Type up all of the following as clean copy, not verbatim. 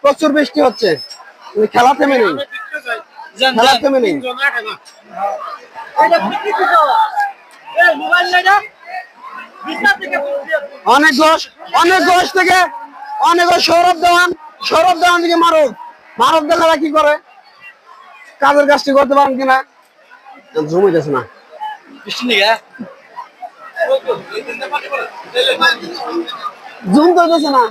প্রচুর বৃষ্টি হচ্ছে, খেলা থেমে নেই, খেলা থেমে নেই। অনেক ঘোষ, অনেক ঘোষ থেকে অনেক সৌরভ দেওয়ান থেকে মারুফ দেখালা কি করে, কাজের কাজটি করতে পারেন কিনা, জুম হইতেছে না, জুম করতেছে না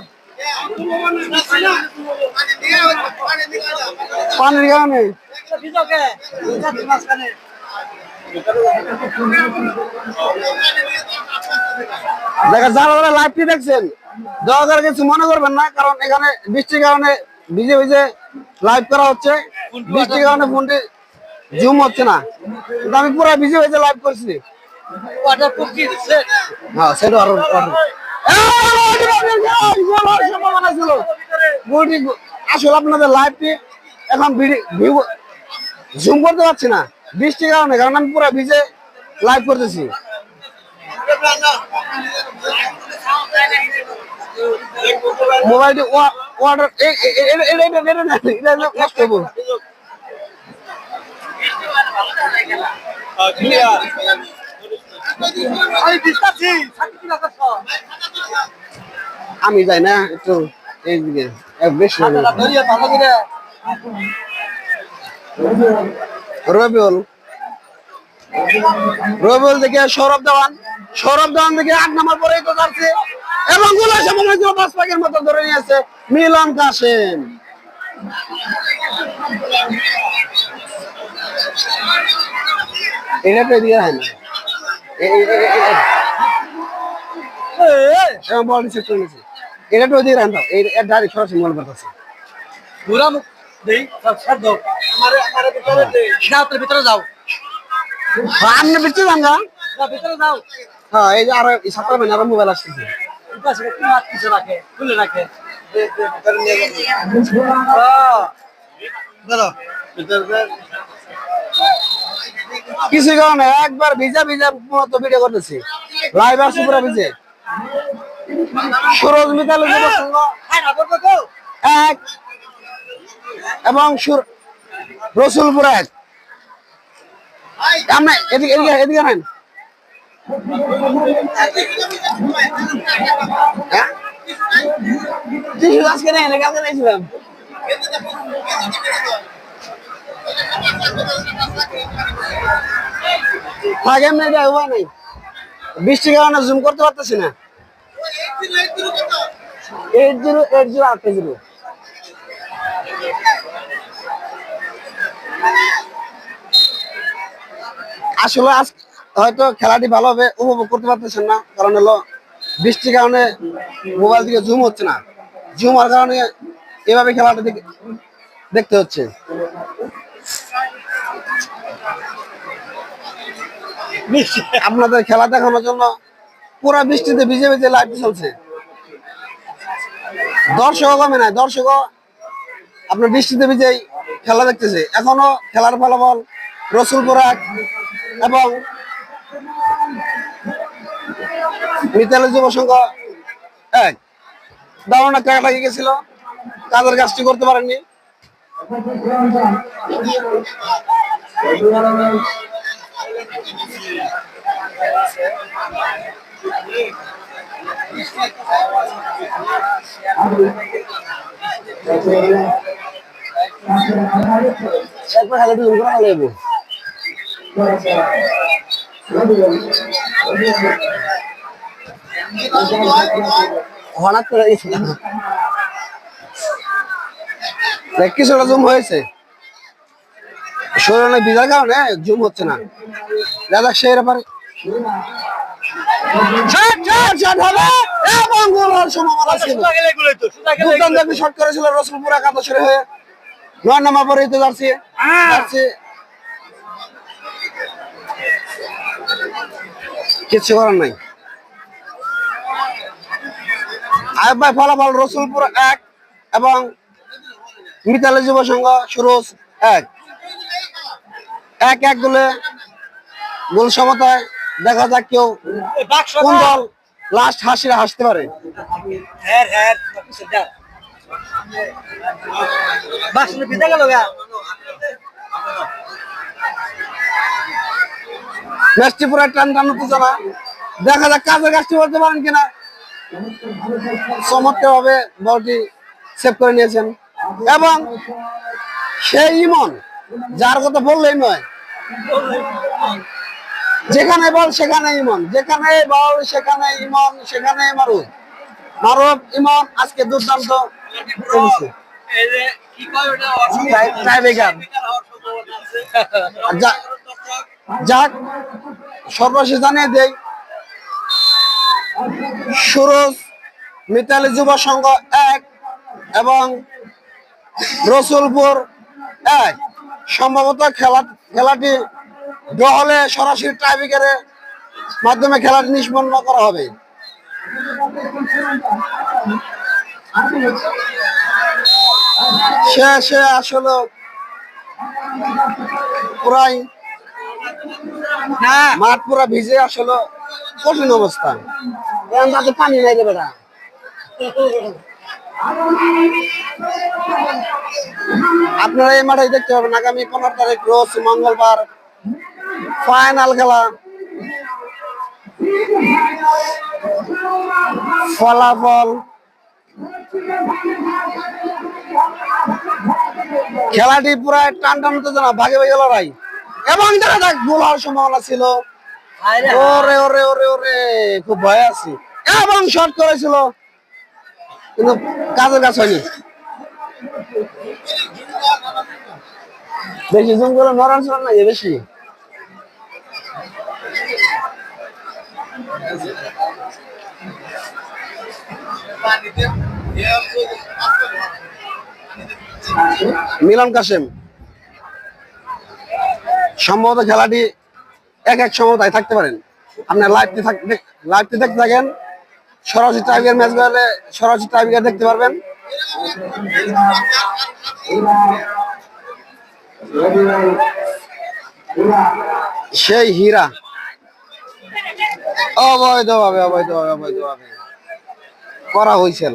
পানির কারণে। দেখা যারা লাইভটি দেখছেন দয়া করে কিছু মনে করবেন না, কারণ এখানে বৃষ্টির কারণে ভিজে ভিজে লাইভ করা হচ্ছে, বৃষ্টির কারণে ফোনটি জুম হচ্ছে না, কিন্তু আমি পুরো ভিজে ভিজে লাইভ করছি। হ্যাঁ সেটা আরো আসলে আপনাদের লাইভটি এখন জুম করতে পারছি না বৃষ্টির কারণে, কারণ আমি পুরো ভিজে লাইভ করতেছি। মোবাইলটি ওয়াটার নষ্ট হবো। আমি যাই না একটু এইদিকে বেশি রবিউল থেকে সৌরভ দেওয়ান থেকে 8 নম্বর পরে তো যাচ্ছে এবং পাঁচ পাকের মতো ধরে নিয়েছে মিলন কাসেম। এটা তো দিয়ে হয় না, বল রিসেট করে নিয়েছে, এটা তো দিয়ে রাখা এই ডাইরেক্ট সরাসরি মনে করতেছে পুরা দেই সব দাও আমারে ভিতরে দে সাথে ভিতরে যাও, আমনে ভিতরে যান না ভিতরে যাও। হ্যাঁ এই যে আর ছাত্র মানে আর মোবাইল আসছে পাশে একটু হাত পিছে রাখে খুলে রাখে ভিতরে নিয়ে যান। হ্যাঁ দাও ভিতরে কিছু কারণে একবার ভিজা মতো ভিডিও করতেছি, লাইভ আসছে পুরো ভিজে। সুরজ মিতাল এক এবং রসুলপুর এক, আমরা এদিকে নেন আজকে নেই কালকে নিয়েছিলাম। নাই বৃষ্টির কারণে জুম করতে পারতেছি না। 8080 আসলে হয়তো খেলাটি ভালোভাবে উপভোগ করতে পারতেছেন না, কারণ হলো বৃষ্টির কারণে মোবাইল থেকে জুম হচ্ছে না, জুম হওয়ার কারণে এভাবে খেলাটা দেখতে হচ্ছে। আপনাদের খেলা দেখানোর জন্য পুরা বৃষ্টিতে ভিজে ভিজে লাইভ চলছে, দর্শকও কমে নাই, দর্শকও আপনার বৃষ্টিতে ভিজেই খেলা দেখতেছে। এখনো খেলার ফলাফল রসুলপুর এক এবং মিতালী যুব সংঘ এক। দারুণ একটা লাগিয়ে গেছিল, কাজের কাজটি করতে পারেননি। হঠাৎ করে কিছুটা জুম হয়েছে, শরীরে ভিজার কারণে জুম হচ্ছে না। দাদা সেই ব্যাপারে শট করেছিল রসুলপুর একাদশের হয়ে 9 নম্বর পরে যাচ্ছে কিছু করার নাই। আয়ব ভাই ফলাফল রসুলপুর এক এবং মিতালী যুব সংঘ সুরজ এক গোলে গোল সমতায়। দেখা যাক কেউ কোন দল লাস্ট হাসতে পারে। বাসনে পিতা গেল গা ম্যাচটি পুরো টান টান হচ্ছে না। দেখা যাক কাজের কাজটি করতে পারেন কিনা। চমৎকার ভাবে বলটি সেভ করে নিয়েছেন এবং সেই ইমন যার কথা বললেই নয়, যেখানে বল সেখানে ইমন, যেখানে বল সেখানে ইমন, সেখানে মারুফ। মারুফ ইমন আজকে দুর্দান্ত খেলেছে। যাক সর্বশেষ জানিয়ে দেই, সুরজ মিতালি যুব সংঘ 1 এবং রসুলপুর 1। সম্ভবত খেলাটি ড্র হলে সরাসরি টাইব্রেকারের মাধ্যমে খেলাটি নিষ্পন্ন করা হবে। সে আসলে পুরাই মাঠ পুরা ভিজে, আসলে কঠিন অবস্থা। তাতে পানি নাই রে বেটা। আপনারা এই মাঠে দেখতে পাবেন আগামী 15 তারিখ রোজ মঙ্গলবার ফাইনাল খেলা। ফলাফল খেলাটি পুরো টান টান উত্তেজনা, ভাগে ভাগে লড়াই এবং দেখা যাক গোল হওয়ার সম্ভাবনা ছিল। ওরে ওরে ওরে ওরে খুব ভয় আছি এবং শট করেছিল কিন্তু কাজের কাজ হয়নি। বেশি জুম করে নরম ছিল না বেশি। মিলন কাসেম সম্ভবত খেলাটি এক সময় থাকতে পারেন। আপনার লাইভটি দেখতে থাকেন, সরাসরি টাইব্রেকার ম্যাচ গেলে সরাসরি টাইব্রেকার দেখতে পারবেন। সেই হীরা অবৈধভাবে করা হয়েছিল।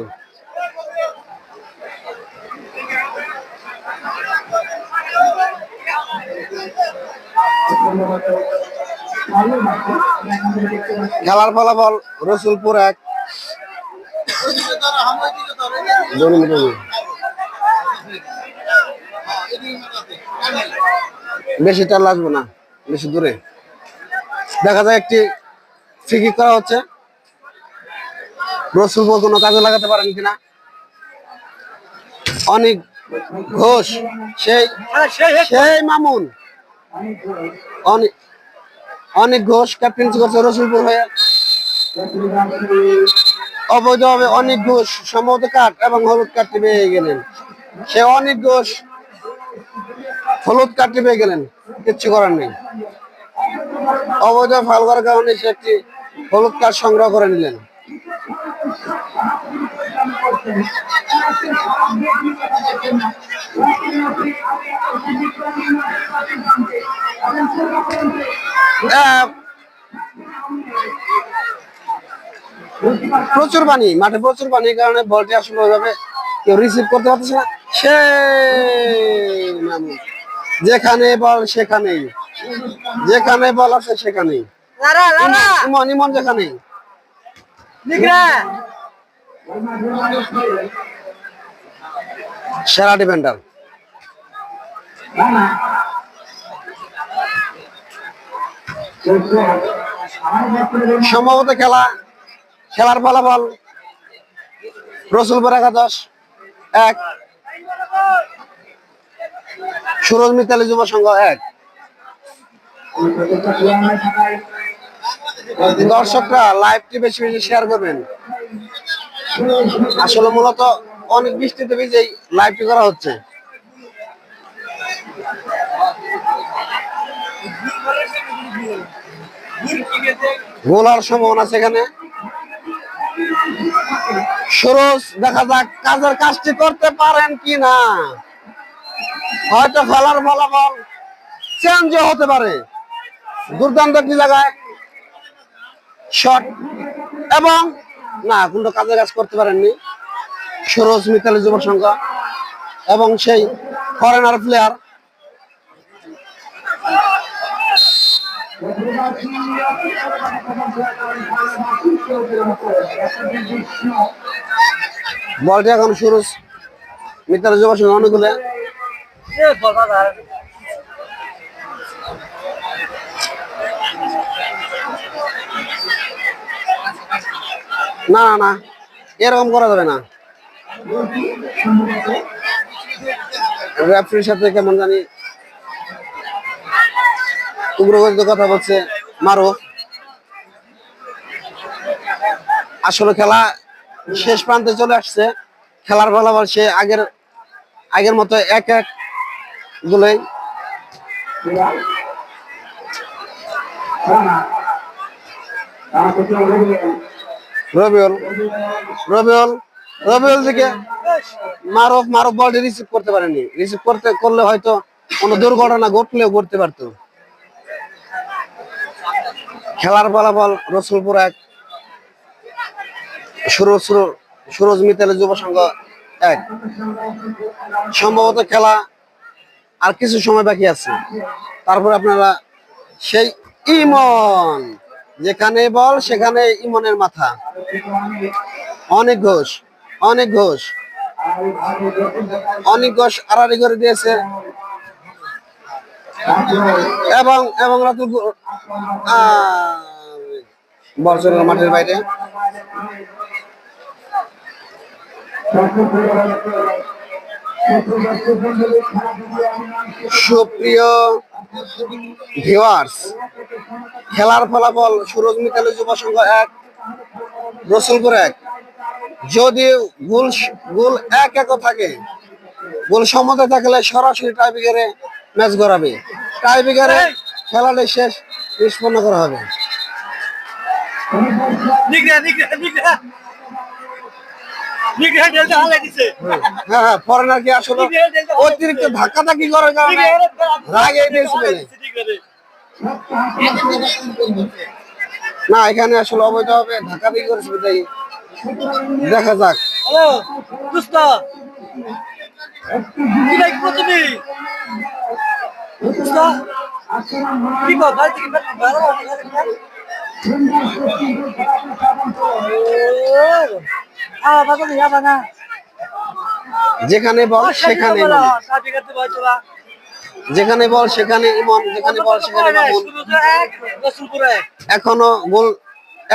খেলার ফলাফল রসুলপুর 1। বেশি টান লাগবে না, বেশি দূরে দেখা যায় একটি ফ্রি কিক করা হচ্ছে। রসুলপুর কোনো কাজে লাগাতে পারেন কিনা। অনেক ঘোষ সেই মামুন অনেক ঘোষ ক্যাপ্টেন্সি করছে রসুলপুর হয়ে। অবৈধভাবে অনেক ঘোষ সম্ভবত কাঠ এবং হলুদ কার্ডটি পেয়ে গেলেন। সে অনেক ঘোষ হলুদ কার্ডটি পেয়ে গেলেন, কিচ্ছু করার নেই। অবৈধ ফাউল করার কারণে সে একটি হলুদ কার্ড সংগ্রহ করে নিলেন। প্রচুর পানি মাঠে, প্রচুর পানির কারণে বলটি আসলে ওইভাবে কেউ রিসিভ করতে পারতেছে না। সে যেখানে বল সেখানেই, যেখানে বল আছে সেখানেই ইমন ইমন যেখানেই। সেরা ডিফেন্ডার সম্ভবত খেলার ফলাফল রসুলপুর 11-1, সুরজ মিতালি যুব সংঘ 1। দর্শকরা লাইভটি বেশি বেশি শেয়ার করবেন। আসলে মূলত অনেক বৃষ্টিতে ভিজেই লাইভটি করা হচ্ছে। গোল হওয়ার সম্ভাবনা আছে এখানে। সুরজ দেখা যাক কাজের কাজটি করতে পারেন কিনা। হয়তো খেলার ফলাফল চেঞ্জ হতে পারে। দুর্দান্ত একটি জায়গায় শট এবং না, কিন্তু কাজের কাজ করতে পারেননি। সুরজ মিতালী যুব সংঘ এবং সেই ফরেনার প্লেয়ার বলটি এখন সুরজ মিতালী যুব সংঘ অনুকূলে। না না না, এরকম করা যাবে না। রেফারির সাথে কেমন জানি উগ্রগতিতে কথা বলছে মারুফ। আসলে খেলা শেষ প্রান্তে চলে আসছে, খেলার ফলাফল সে আগের মতো এক এক গুলোই। রবিউল রবিউল রবিউল দিকে মারুফ বলটি রিসিভ করতে পারেনি। রিসিভ করলে হয়তো কোনো দুর্ঘটনা ঘটলেও ঘটতে পারতো। খেলার ফলাফল রসুলপুর 1, সুরজ মিতালী যুব সংঘ 1। সম্ভবত খেলা আর কিছু সময় বাকি আছে। তারপর আপনারা সেই ইমন, যেখানে বল সেখানে ইমনের মাথা। অনেক ঘোষ আড়াআড়ি করে দিয়েছে এবং বল চলে মাঠের বাইরে। সুপ্রিয় ভিউয়ার্স, খেলার ফলাফল সুরজ মিতালী যুব সংঘ 1, রসুলপুর 1। যদি গোল 1-1 থাকে, গোল সমতা থাকলে সরাসরি টাইব্রেকারে ম্যাচ গড়াবে। টাইব্রেকারে খেলাটা শেষ নিষ্পন্ন করা হবে। হ্যাঁ, ফরেনার কি আসলে অতিরিক্ত ধাক্কাধাক্কি করার কারণে রাগে না, এখানে আসলে অবৈধভাবে ধাক্কাধাক্কি করেছে। দেখা যাক। যেখানে বল সেখানে ইমন, যেখানে বল সেখানে মামুন। এখনো গোল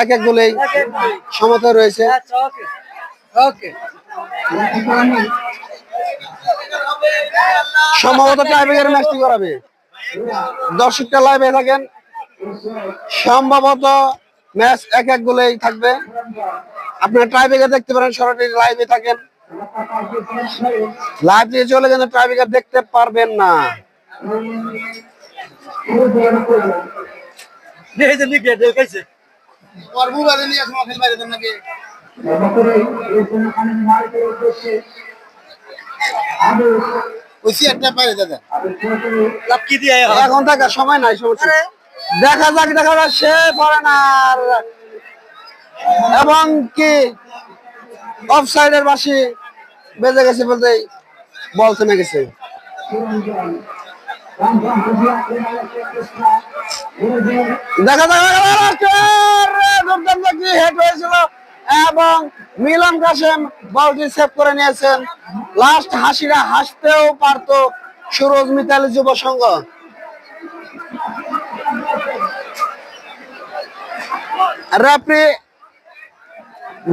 1-1 গোলেই সমতা রয়েছে। সম্ভবত টাইব্রেকারে ম্যাচটি করাবে। দর্শকরা লাইভে থাকেন, সম্ভবত ম্যাচ 1-1 গোলেই থাকবে। আপনারা টাইব্রেকার দেখতে পারেন, সরাসরি লাইভে থাকেন। লাইভ দিয়ে চলে গেলে টাইব্রেকার দেখতে পারবেন না। এখন থাকার সময় নাই, দেখা যাক সে ফরেনার এবং কি অফসাইডের বাঁশি বেজে গেছে বলতেই বল থেমে গেছে। দেখা যাক হেড হয়েছিল এবং মিলন কাসেম বলটি সেভ করে নিয়েছেন। লাস্ট হাসিটা হাসতেও পারতো সুরজ মিতালী যুব সংঘ। রেফারি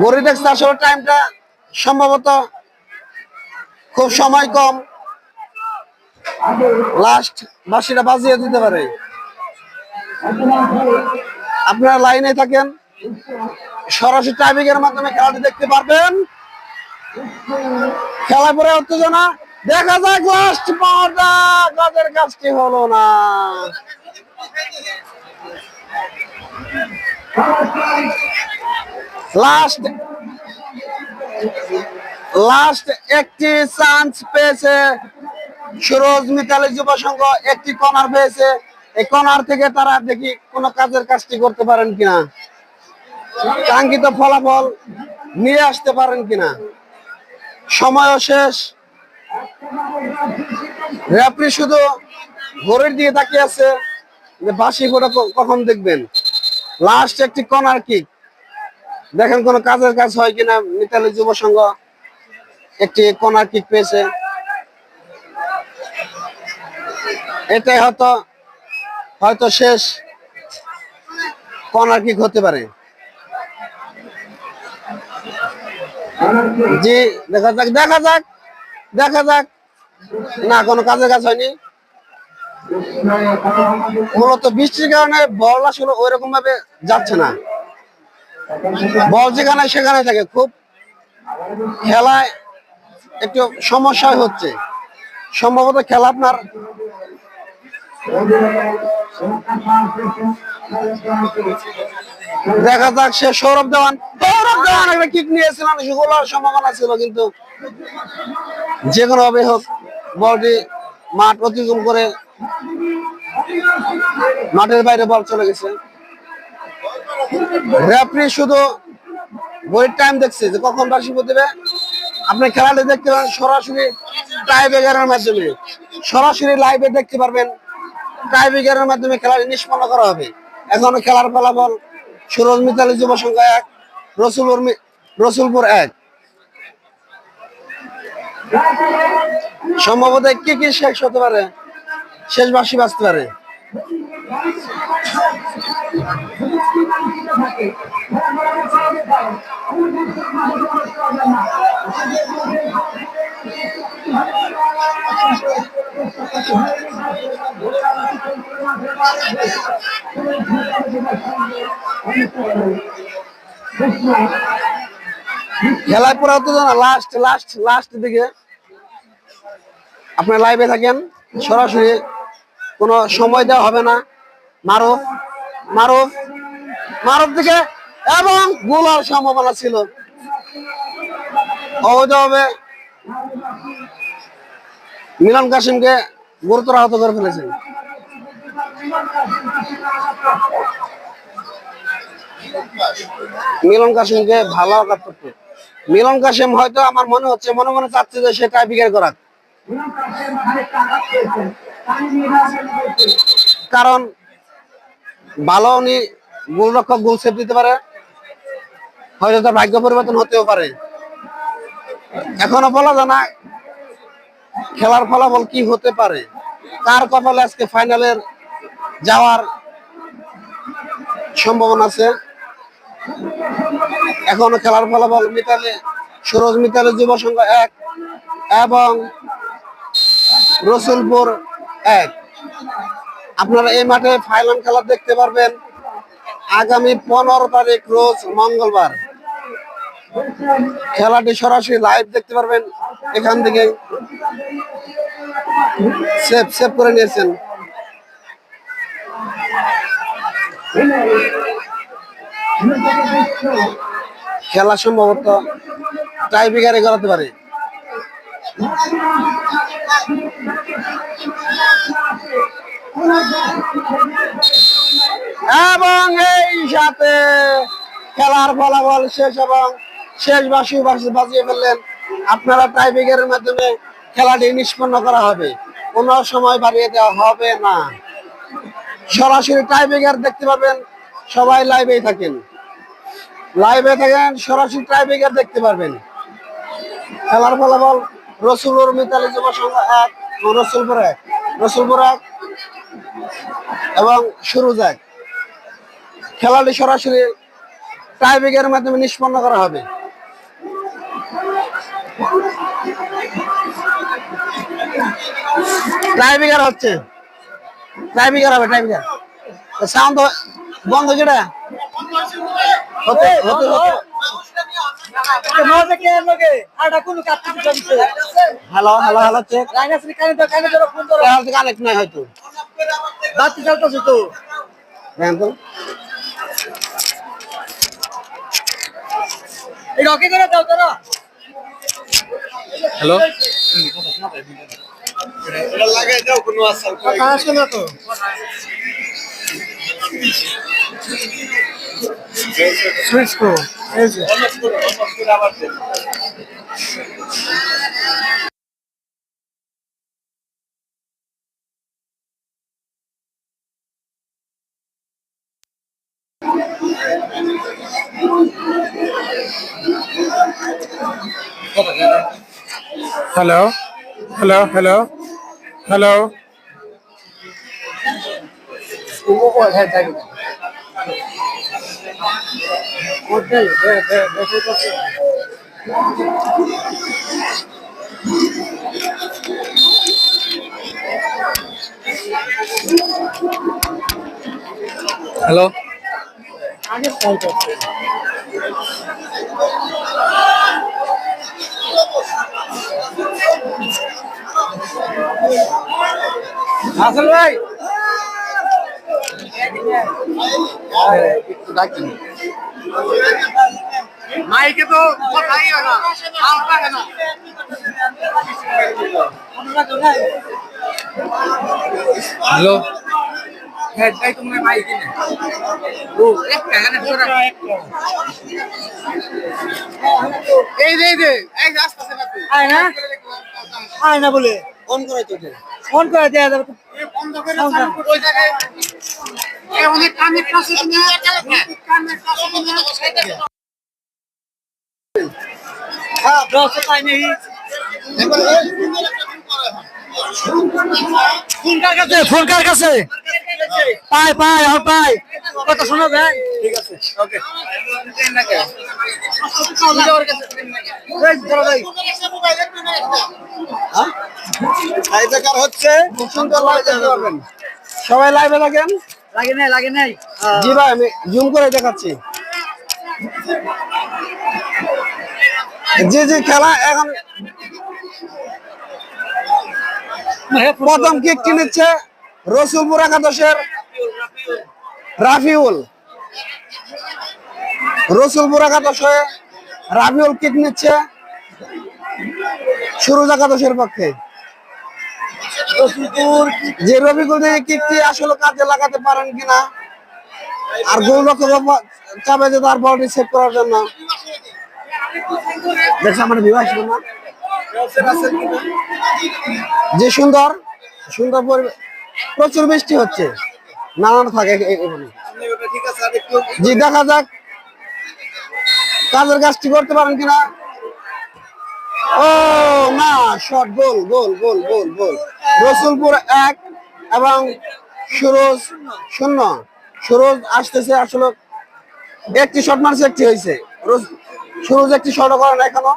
ঘড়ি দেখছে, আসলে টাইমটা সম্ভবত খুব সময় কম, লাস্ট বাঁশিটা বাজিয়ে দিতে পারে। আপনারা লাইনে থাকেন, সরাসরি টাইব্রেকারের মাধ্যমে খেলাটি দেখতে পারবেন। খেলা পরে উত্তেজনা, দেখা যাক লাস্ট পাওয়াটা কাজের কাজটি হলো না। লাস্ট একটি চান্স পেয়েছে সুরজ মিতালী যুব সংঘ, একটি কর্নার পেয়েছে। এই কর্নার থেকে তারা দেখি কোন কাজের কাজটি করতে পারেন কিনা, কাঙ্ক্ষিত ফলাফল নিয়ে আসতে পারেন কিনা। সময়ও শেষ। রেফারি শুধু ঘড়ির দিকে তাকিয়ে আছে যে বাঁশি ফোটা কখন দেখবেন। লাস্ট একটি কর্নার কিক, দেখেন কোন কাজের কাজ হয় কিনা। মিতালী যুব সংঘ একটি কর্নার কিক পেয়েছে, এটাই হয়তো শেষ কর্নার কিক হতে পারে। জি, দেখা যাক দেখা যাক দেখা যাক। না, কোনো কাজের কাজ হয়নি। মূলত বৃষ্টির কারণে বল আসলে ওই রকম ভাবে যাচ্ছে না। বল যেখানে সেখানে থাকে, খুব খেলায় একটু সমস্যা হচ্ছে। সম্ভবত খেলা আপনার দেখা যাক। সে সৌরভ দেওয়ান একটা কিক নিয়েছিলেন, গোলার সম্ভাবনা ছিল, কিন্তু যে কোনো ভাবে হোক বলটি মাঠ অতিক্রম করে মাঠের বাইরে বল চলে গেছে। রেফারি শুধু ঘড়ির টাইম দেখছে যে কখন বাঁশি দেবে। আপনি খেলাটি দেখতে পারেন সরাসরি টাইব্রেকারের মাধ্যমে, সরাসরি লাইভে দেখতে পারবেন। টাইব্রেকারের মাধ্যমে খেলাটি নিষ্পন্ন করা হবে। এখন খেলার ফলাফল সুরজ মিতালী যুব সংঘ 1, রসুলপুর 1। সম্ভবত কি শেষ হতে পারে, শেষ বাঁশি বাজতে পারে। খেলায় পুরো লাস্ট দিকে আপনার লাইভে থাকেন, সরাসরি কোনো সময় দেওয়া হবে না। মারুফ দিকে এবং গোলার সম্ভাবনা ছিল। অবৈধভাবে মিলন কাসিমকে গুরুতর আহত করে ফেলেছেন। মিলন কাসিমকে ভালো আঘাত করতে। মিলন কাসিম হয়তো আমার মনে হচ্ছে মনে চাচ্ছে যে সে টাইব্রেকার করাক, কারণ ভালো উনি গোলরক্ষক গোল সেভ দিতে পারে, হয়তো তার ভাগ্য পরিবর্তন হতেও পারে। এখনো বলা যায় না খেলার ফলাফল কি হতে পারে, কার কপালে আজকে ফাইনালের যাওয়ার সম্ভাবনা আছে। এখনো খেলার ফলাফল সুরজ মিতালী যুব সংঘ 1 এবং রসুলপুর 1। আপনারা এই মাঠে ফাইনাল খেলা দেখতে পারবেন আগামী 15 তারিখ রোজ মঙ্গলবার। খেলাটি সরাসরি লাইভ দেখতে পারবেন এখান থেকে। সেভ করে নিয়েছেন। খেলা সম্ভবত টাইব্রেকারে গড়াতে পারে। এবং এই সাথে খেলার ফলাফল শেষ এবং শেষ বাজিয়ে ফেললেন। আপনারা টাইব্রেকারের মাধ্যমে খেলাটি নিষ্পন্ন করা হবে, কোনো সময় বাড়িয়ে দেওয়া হবে না। সরাসরি টাইব্রেকার দেখতে পাবেন। সবাই লাইভে থাকেন, সরাসরি টাইব্রেকার দেখতে পারবেন। খেলার ফলাফল রসুলপুর মিতালী যুব সংঘ 1, রসুলপুর 1 এবং শুরু যায়। খেলাটি সরাসরি টাইব্রেকারের মাধ্যমে নিষ্পন্ন করা হবে। টাইব্রেকার হচ্ছে, টাইব্রেকার হবে, টাইব্রেকার। সাউন্ড বন্ধ যেটা হতে হ্যালো চেক কানেক্ট নাই হয়তো, বাতি চলতেছে তো। হ্যালো, লাগাই দাও কোনো আসল না তো। সুইচ করো, এই যে hello hello hello hello hello আসল ভাই একটু ডাকি মাইকে তো কথাই হয় না আলটা কেন হ্যালো হ্যাঁ তাই তুমি মাইকে না ও একটা এখানে ছোট এই যে আসতেছে না তুই আয় না বলে ফোন করে তো ফোন করে দেয়া যাবে বন্ধ করে ওই জায়গায় অনেক কানের কাছে কানের কাছে হ্যাঁ দশ টাইম নেই ফোন কার কাছে পাই পাই আর পাই কথা শোনা যায় ঠিক আছে ওকে হচ্ছে সবাই লাইভে থাকেন লাগে নাই জি ভাই আমি জুম করে দেখাচ্ছি জি জি খেলা এখন প্রথম কিক কিনেছে রসুলপুর একাদশের রাফিউল রসুলপুর একাদশে রাফিউল কিক নিচ্ছে সুরজ একাদশের পক্ষে যে রবিকুল কিকটি আসলে কাজে লাগাতে পারেন কিনা আর গোলরক্ষক চাপে যে তার বলটি সেভ করার জন্য দেখছি আমার ভিউ আসবে না যে সুন্দর সুন্দর প্রচুর বৃষ্টি হচ্ছে নানান থাকে জি দেখা যাক কাজের কাজটি করতে পারেন কিনা ও না শট গোল গোল গোল গোল গোল রসুলপুর 1 এবং সুরজ 0 সুরজ আসতেছে আসলে একটি শট মারছে একটি হয়েছে সুরজ একটি শট করে না এখনো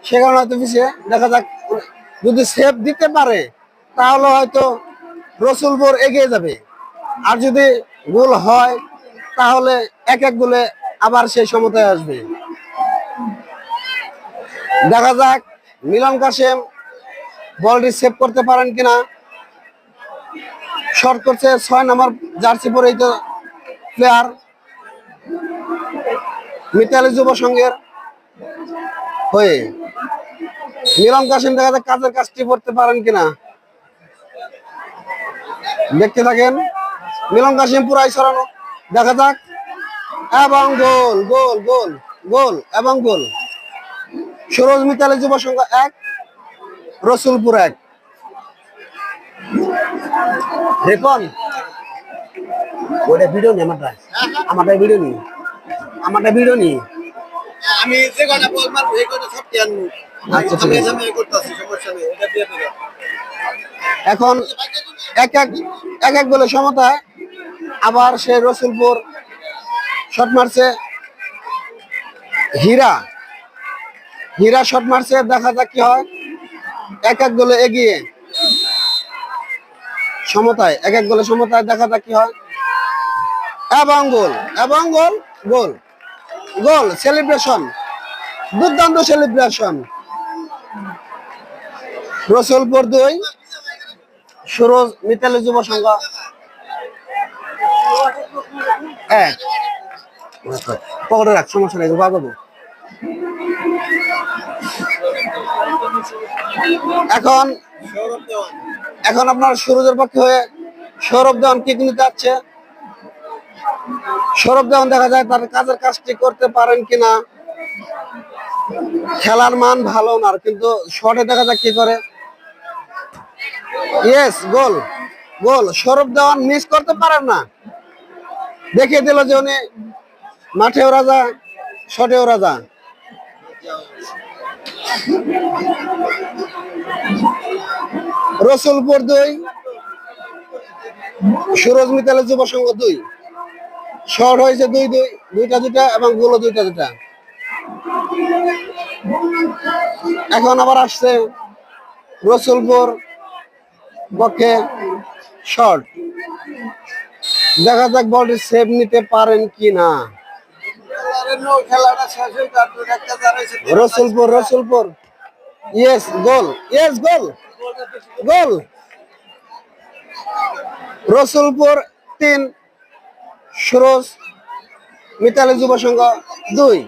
সে কারণে হয়তো পিছিয়ে দেখা যাক যদি সেভ দিতে পারে তাহলে হয়তো রসুলপুর এগিয়ে যাবে আর যদি গোল হয় তাহলে এক এক গোলে আবার সেই সমতায় আসবে দেখা যাক মিলন কাশেম বলটি সেভ করতে পারেন কিনা শট করছে 6 নম্বর জার্সি পরে তো প্লেয়ার মিতালি যুব সংঘের হয়ে মিলন কাশেম দেখা যাক কাজের কাজটি করতে পারেন কিনা দেখতে থাকেন মিলন কাশেম পুরাই সরানো দেখা যাক এবং গোল গোল গোল গোল এবং গোল সুরজ মিতালি যুব সংঘ 1 রসুলপুর 1 রেপন ওটা ভিডিও নেই আমারটা ভিডিও নেই আমি যে কথা বল মারবো এই কথা সব জানবো আচ্ছা ঠিক আছে আমি করতেছি সমস্যা নেই এটা দিয়ে দিও এখন এক এক গোলে সমতায় আবার সে রসুলপুর শট মারছে হীরা শট মারছে দেখা যাক কি হয় এক এক গোলে এগিয়ে সমতায় এক এক গোলে সমতায় দেখা যাক কি হয় এবং গোল গোল সেলিব্রেশন দুর্দান্ত সেলিব্রেশন রসুলপুর 2 সুরজ মিতালি যুব সংঘ 1 পকেটে রাখ সমস্যা নেই পাবো এখন আপনার সুরজের পক্ষে হয়ে সৌরভ দেওয়ান কিক নিতে যাচ্ছে সৌরভ দেওয়ান দেখা যায় তার কাজের কাজটি করতে পারেন কিনা খেলার মান ভালো না কিন্তু শটে দেখা যাক কি করে ইয়েস গোল সৌরভ দেওয়ান মিস করতে পারেন না দেখিয়ে দিল যে উনি মাঠেও রাজা, শটেও রাজা। রসুলপুর 2, সুরজ মিতালী যুব সংঘ 2। শট হয়েছে 2-2, 2টা এবং গোলও 2টা। এখন আবার আসছে রসুলপুর পক্ষে শট। দেখা যাক বলটি সেভ নিতে পারেন কি না। রসুলপুর ইয়েস গোল, গোল। রসুলপুর 3, সুরজ মিতালী যুব সংঘ 2।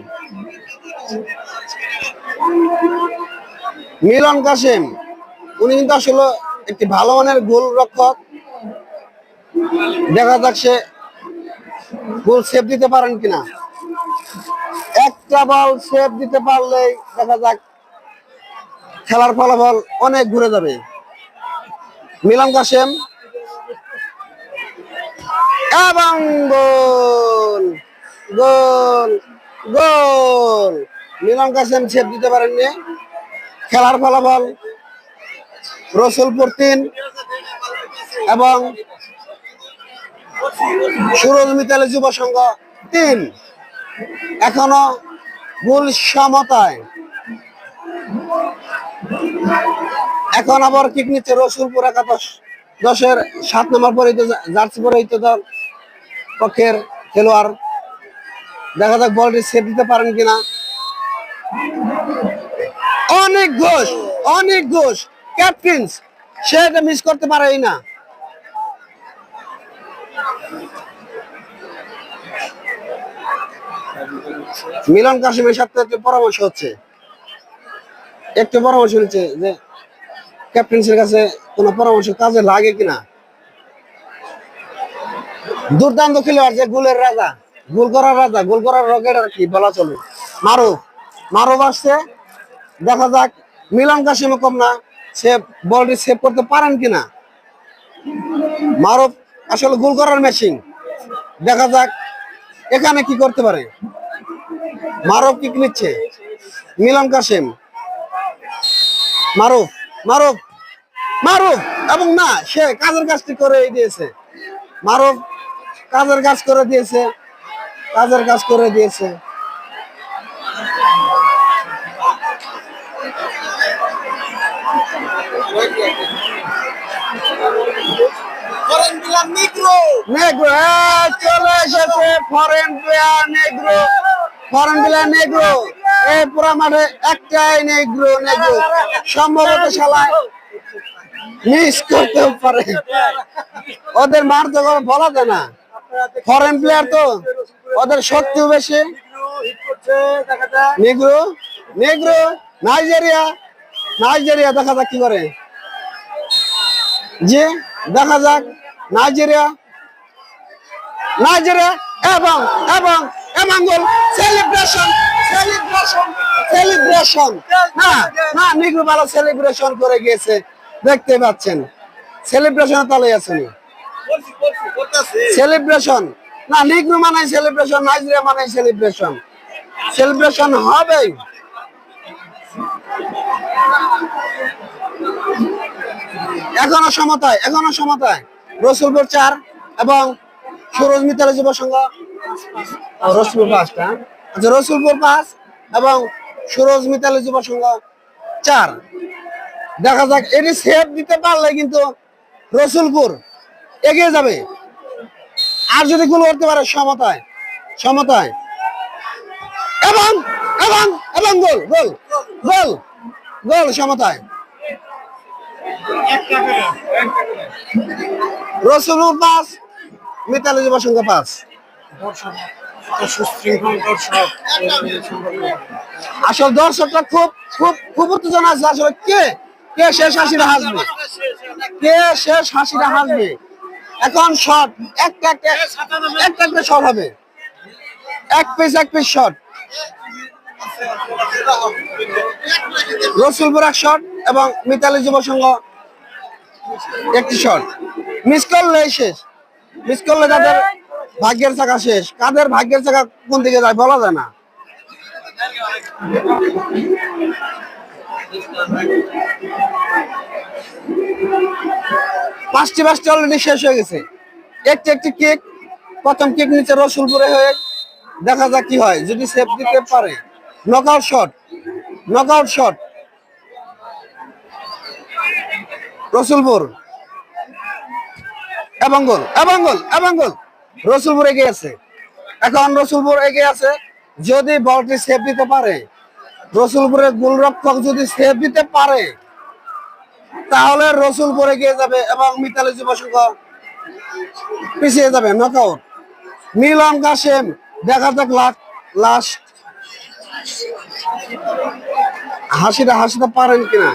মিলন কাসেম উনি কিন্তু আসলে একটি ভালো মানের গোল রক্ষক। দেখা যাক সে গোল সেভ দিতে পারেন কিনা। একটা বল সেভ দিতে পারলেই দেখা যাক খেলার ফলাফল অনেক ঘুরে যাবে। মিলন কাসেম এবং গোল। মিলন কাসেম সেভ দিতে পারেননি। খেলার ফলাফল রসুলপুর 3 এবং সুরজ মিতালী যুব সংঘ 3। এখনো গোল সমতায়। এখন আবার কিক নিচ্ছে রসুলপুর 11-10-এর 7 নম্বর পরিহিত জার্সি পরিহিত দল পক্ষের খেলোয়াড়। দেখা যাক বলটি সেভ দিতে পারেন কিনা। অনেক ঘোষ ক্যাপ্টেন, সে এটা মিস করতে পারেই না। মিলন কাসেমের সাথে একটু পরামর্শ হচ্ছে, যে ক্যাপ্টেন্সির কাছে কোনো পরামর্শ কাজে লাগে কিনা। দুর্দান্ত খেলোয়াড়, যে গোলের রাজা, গোল করার রকেট আর কি বলা চলে। মারুফ আসছে, দেখা যাক মিলন কাসেম কম না, সে বলটি সেভ করতে পারেন কিনা। মারুফ আসলে গোল করার মেশিন। দেখা যাক এখানে কি করতে পারে। মারুফ কিক নিচ্ছে, মিলন কাসেম, মারুফ এবং না, সে কাজের কাজটি করে দিয়েছে। মারুফ কাজের কাজ করে দিয়েছে। চলে এসেছে ফরেন প্লেয়ার নেগ্রো। এই পুরা মাঠে একটাই নেগ্রো। সম্ভবত শালায় মিস করতেও পারে, ওদের মার তো বলা যায় না। ফরেন প্লেয়ার তো, ওদের শক্তিও বেশি। নেগ্রো নাইজেরিয়া দেখা যাক কি করে। জি দেখা যাক নাইজেরিয়া এবং গোল। সেলিব্রেশন না নিগ্রো ভালো সেলিব্রেশন করে গিয়েছে, দেখতে পাচ্ছেন। সেলিব্রেশন তালে আছে সেলিব্রেশন না, নিগ্রো মানে সেলিব্রেশন, নাইজেরিয়া মানে সেলিব্রেশন হবে। এখনো সমতায় রসুলপুর 4 এবং সুরজ মিতালী যুব সংঘ। রসুলপুর 5 এবং সুরজ মিতালী যুব সংঘ 4। দেখা যাক এটি সেভ দিতে পারলে কিন্তু রসুলপুর এগিয়ে যাবে। আর যদি গোল করতে পারে সমতায় এবং গোল সমতায়। রসুলপুর 5, মিতালী যুব সংঘ 5। আসলে দর্শকরা খুব উত্তেজনা আছে। আসলে কে শেষ হাসিটা হাসবে, এখন শট একটা শট হবে, এক পিস শট। রসুলপুর 1 শট এবং মিতালী যুব সংঘ 1টি শট। মিস করলে তাদের ভাগ্যের চাকা শেষ। কাদের ভাগ্যের চাকা কোন দিকে যায় বলা যায় না। পাঁচটি অলরেডি শেষ হয়ে গেছে। একটি কিক, প্রথম কিক নিচে রসুলপুরে হয়ে, দেখা যাক কি হয়। যদি সেভ দিতে পারে, নকআউট শট রসুলপুর, এবং গোল রসুলপুর এগিয়ে আছে। এখন রসুলপুর এগিয়ে আছে। যদি বলটি সেভ দিতে পারে, রসুলপুরের গোলরক্ষক যদি সেভ দিতে পারে, তাহলে রসুলপুর এগিয়ে যাবে এবং মিতালী যুব সংঘ পিছিয়ে যাবে। নকআউট। মিলন কাশেম, দেখা যাক লাস্ট হাসিটা পারেন কিনা।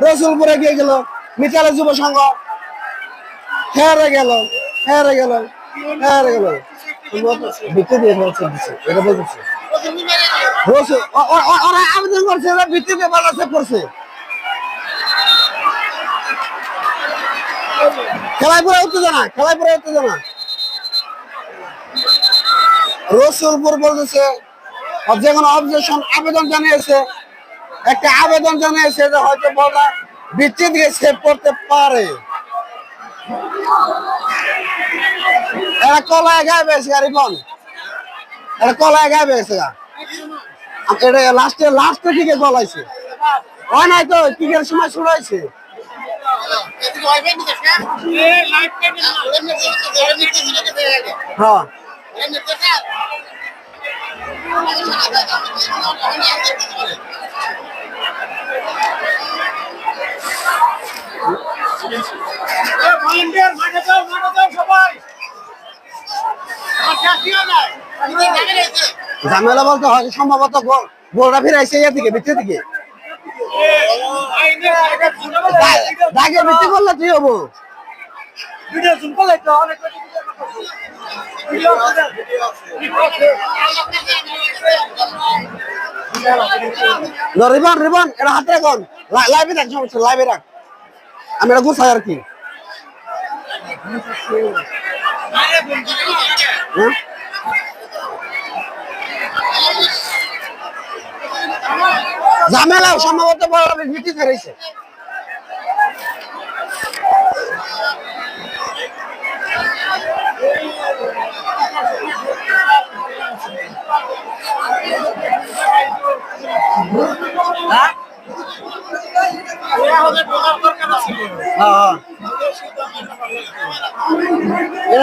রসুলপুর এগিয়ে গেল। মিতালী যুব সংঘ হেরে গেল। এটা বলতেছে ওরা আবেদন করছে, ভিত্তিতে বাংলাদেশে করছে। খেলায় পুরো উত্তেজনা। রসুলপুর বলতেছে যে কোনো অবজেকশন আবেদন জানিয়েছে, একটা আবেদন জানিয়েছে যে হয়তো বলা ভিত্তি দিয়ে সেভ করতে পারে। এরা কলায় গায়ে পেয়েছে রিপন, এটা কলায় গায়ে পেয়েছে। এটা লাস্টে কিকে গলাইছে, হয় নাই তো কিকের সময় শুরু হয়েছে। হ্যাঁ ঝামেলা বলতে হয় সম্ভবত গোলটা ফিরাইছে ইয়ে থেকে ভিতর থেকে দাগে ভিত্তি করলে কি হবো। রিবন এটা হাতে এখন লাইভে রাখ, সমস্যা লাইভে রাখ, আমি এটা গুছাই আর কি। ঝামেলা সম্ভবত বড় ভিত্তি ফেরাইছে।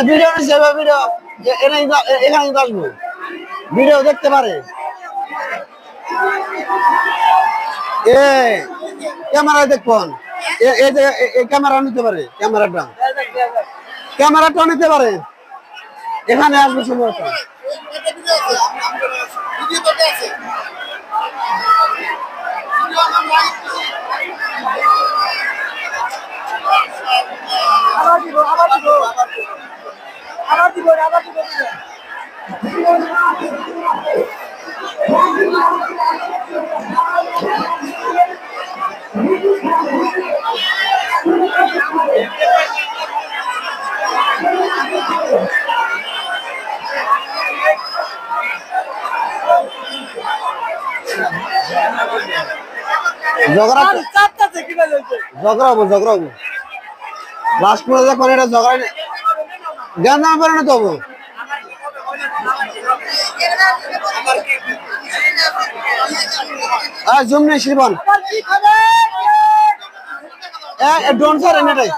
ভিডিও এখানে আসবো, ভিডিও দেখতে পারে। ক্যামেরা দেখুন, এই যে ক্যামেরা নিতে পারে, ক্যামেরাটা নিতে পারে, এখানে আসবে সম্ভবত। ঝগড়াবো লাস্ট পর্যন্ত যখন এটা ঝগড়া জ্ঞান দাম পারে না তবু জুম নেই শ্রীবন ডোন্ট স্যার এটাই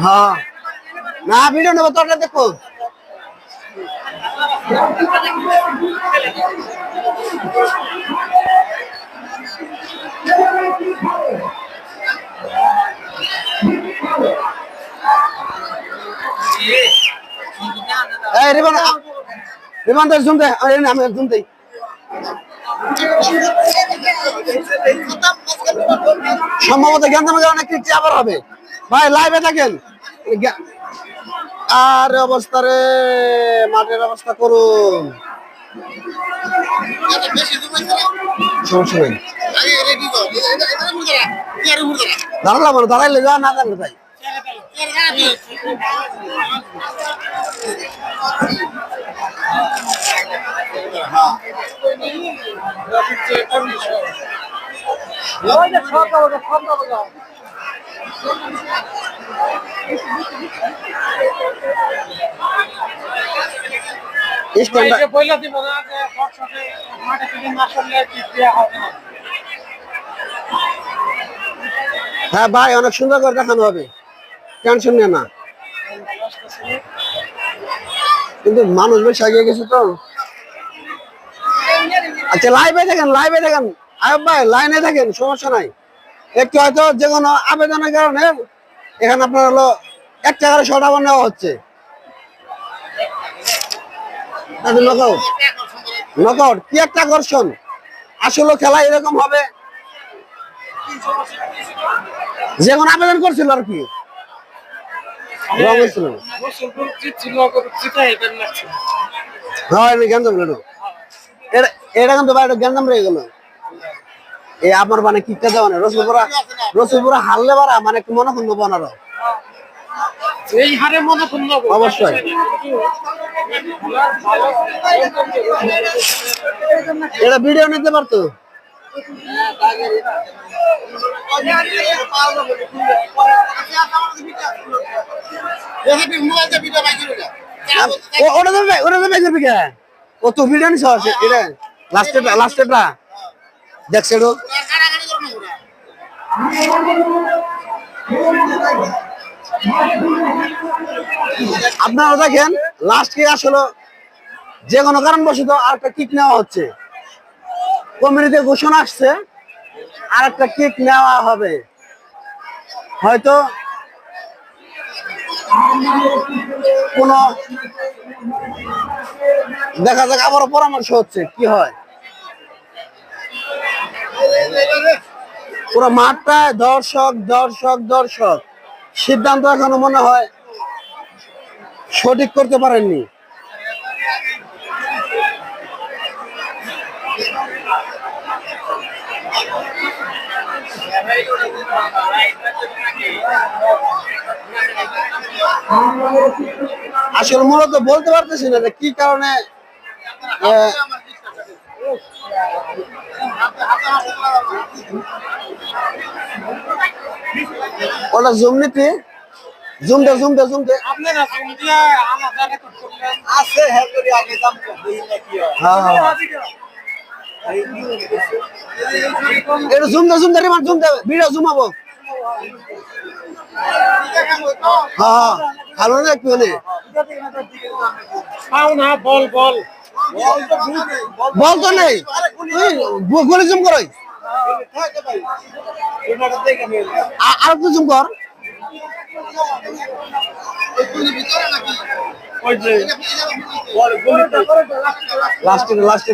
হ্যাঁ না ভিডিও নেবো তোরটা দেখো এই রিবান রিবান তো জুম দে আমি জুম দেই সম্ভবত জ্ঞানদামের কারণে কি আবার হবে ভাই লাইভে থাকেন আর অবস্থা রে মাঠের অবস্থা করুন সমস্যা নেই দাঁড়ালাম দাঁড়াইলে যা না দাঁড়ালে ভাই হ্যাঁ ভাই অনেক সুন্দর করে দেখানো হবে টেনশন নিয়ে না কিন্তু মানুষ বেশ এগিয়ে গেছে তো আচ্ছা লাইভে দেখেন আয়ব ভাই লাইনে দেখেন সমস্যা নাই একটু হয়তো যে কোনো আবেদনের কারণে এখানে আপনার হলো 1 টাকার শর্ট আবার নেওয়া হচ্ছে নকআউট কি একটা আকর্ষণ আসলে খেলা এরকম হবে যে কোনো আবেদন করছিল আর কি রং ছিল হ্যাঁ গ্যান্দাম এটা কিন্তু ভাই গ্যান্দাম রয়ে গেল এই আমার মানে কিকটা দেওয়া না রসুলপুরা হারলে বারা মানে একটু মনে খুঁজবো বনারও এই হারে মনে পূর্ণ অবশ্যই এটা ভিডিও নিতে পারতো ও তো ভিডিও নিছ এটা লাস্টেটা দেখছে আপনারা দেখেন লাস্টে আসলে যে কোনো কারণবশত আরেকটা কিক নেওয়া হচ্ছে কমিটিতে ঘোষণা আসছে আরেকটা কিক নেওয়া হবে হয়তো কোন দেখা যাক আবারও পরামর্শ হচ্ছে কি হয় পুরো মাঠটায় দর্শক সিদ্ধান্ত এখনো মনে হয় সঠিক করতে পারেননি আসলে মূলত বলতে পারতেছি না যে কি কারণে ওটা জুম নিতে জুম দে আপনারা জুম দিয়া আলাদা রেকর্ড করলেন আছে হ্যাঁ করি আগে দাম তো হ্যাঁ এটা জুম দে রিমান জুম দে ভিডিও জুমাবো হ্যাঁ ভালো না একটু নে পাও না বল তো নেই গুলি জুম করই আর একটু জুম কর লাস্টে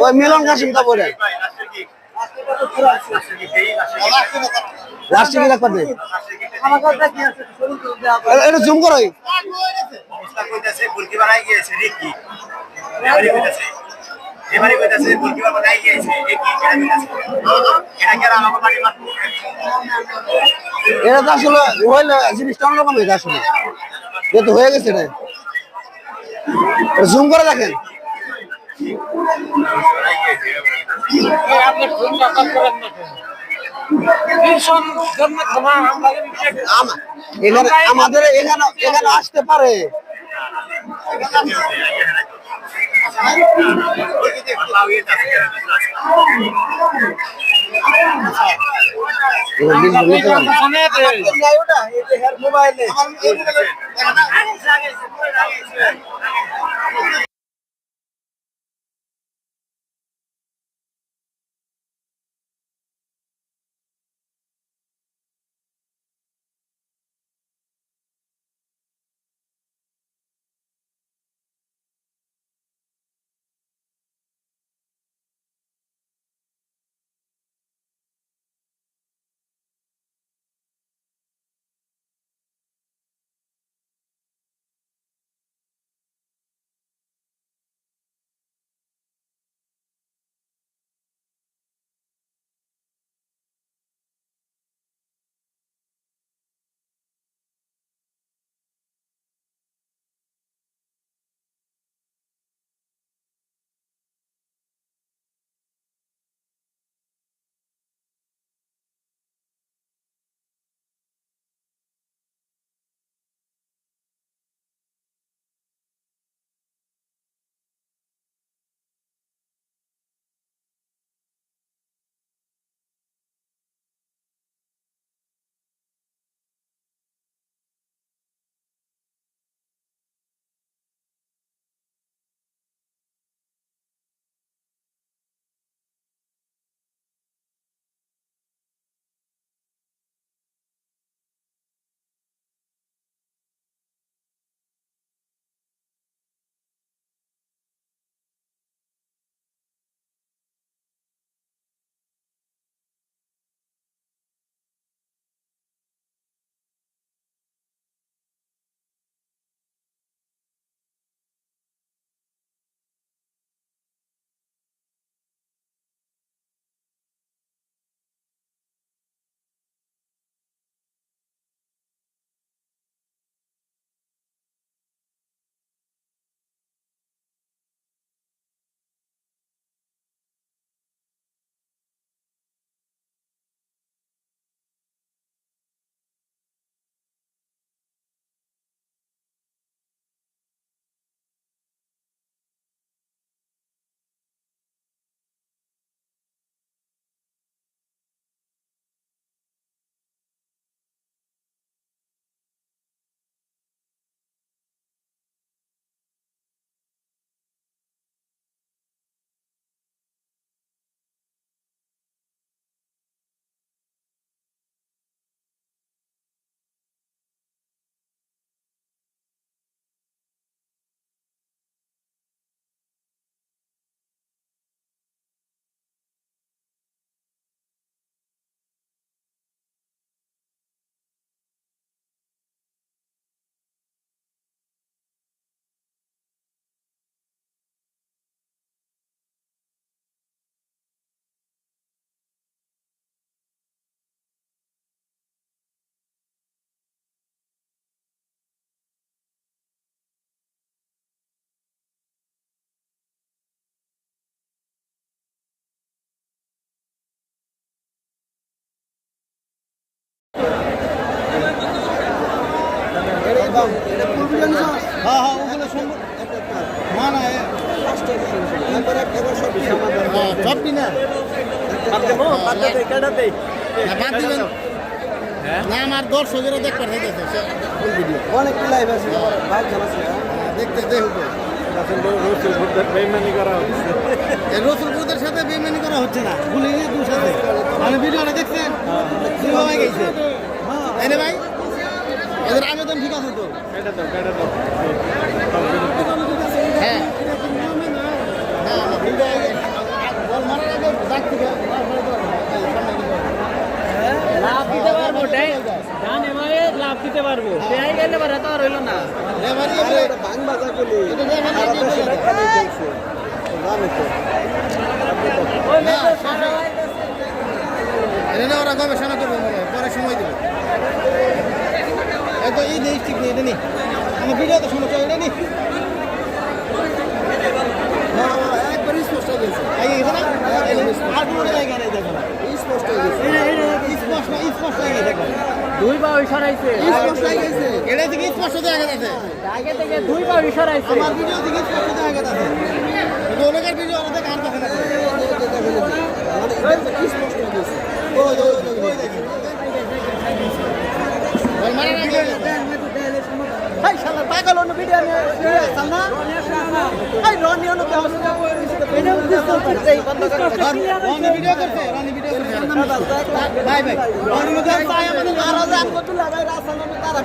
ওই মিলন কাশিম তা বলে লাস্টে কি রাখতে দে এটা জুম করই অবস্থা কইতাছে বুলকি বানাই গিয়েছে রিকি এবারে কইতাছে বুলকি বানাই গিয়েছে এই কি এটা কি আমাকে বাড়ি মারতে এটা তো আসলে হইলো জিনিসটা অন্যরকম হয়ে আসলে এটা তো হয়ে গেছে রে জুম করে দেখেন আপনি ফোন কাট করেন না এখানে আমাদের এখানে আসতে পারে মোবাইলে এটা ফুল ভিডিও না হ্যাঁ হ্যাঁ ওগুলো সম্ভব না না সবটি না বাদ দিবেন না আমার দর্শকেরা দেখতে হইতেছে ফুল ভিডিও অনেক লাইভ আছে ভাই জানাছে দেখতে দেখো রসুলপুরদের সাথে বেইমানি করা হচ্ছে না ভুলে গিয়ে দুর সাথে আমি ভিডিওটা দেখছেন ভাই গেছে এনে ভাই এদের আবেদন ঠিক আছে তো হ্যাঁ না না ভিডিও বল মারার আগে ডাকতে লাভ দিতে পারবো জানে ভাই লাভ দিতে পারবো পেয়ে গেলে এবার এত আর হইলো না ভাঙ বাজা করলি সারা দেশে খালি চলছে জানো তো এটা ওরা গবেষণা করবে পরে সময় দেবে এই তো এই দেশ ঠিক নেই এটা নেই আমার ভিডিওতে সমস্যা এটা নেই একবার স্পষ্ট হয়ে গেছে এই গেছে না আর কোনো জায়গা নেই দেখো স্পষ্ট হয়ে গেছে স্পষ্ট হয়ে গেছে দুই পা সরাইছে স্পষ্ট হয়ে গেছে এটা থেকে স্পষ্ট দেখা যাচ্ছে আগে থেকে দুই পা সরাইছে আমার ভিডিও থেকে স্পষ্ট দেখা যাচ্ছে কিন্তু অনেকের ভিডিও আমাদের কার দেখে না মানে এটা স্পষ্ট হয়ে গেছে ওই দেখেন এই শালা পাগল অন্য ভিডিও নিয়ে আসল না এই রনি অন্য কে আসল এটা বুঝতে বন্ধ করে রানি ভিডিও করতে ভাই ভাই রানি ভিডিও চাই আমাদের আর আজ আমগো তুলা ভাই রাসা তারা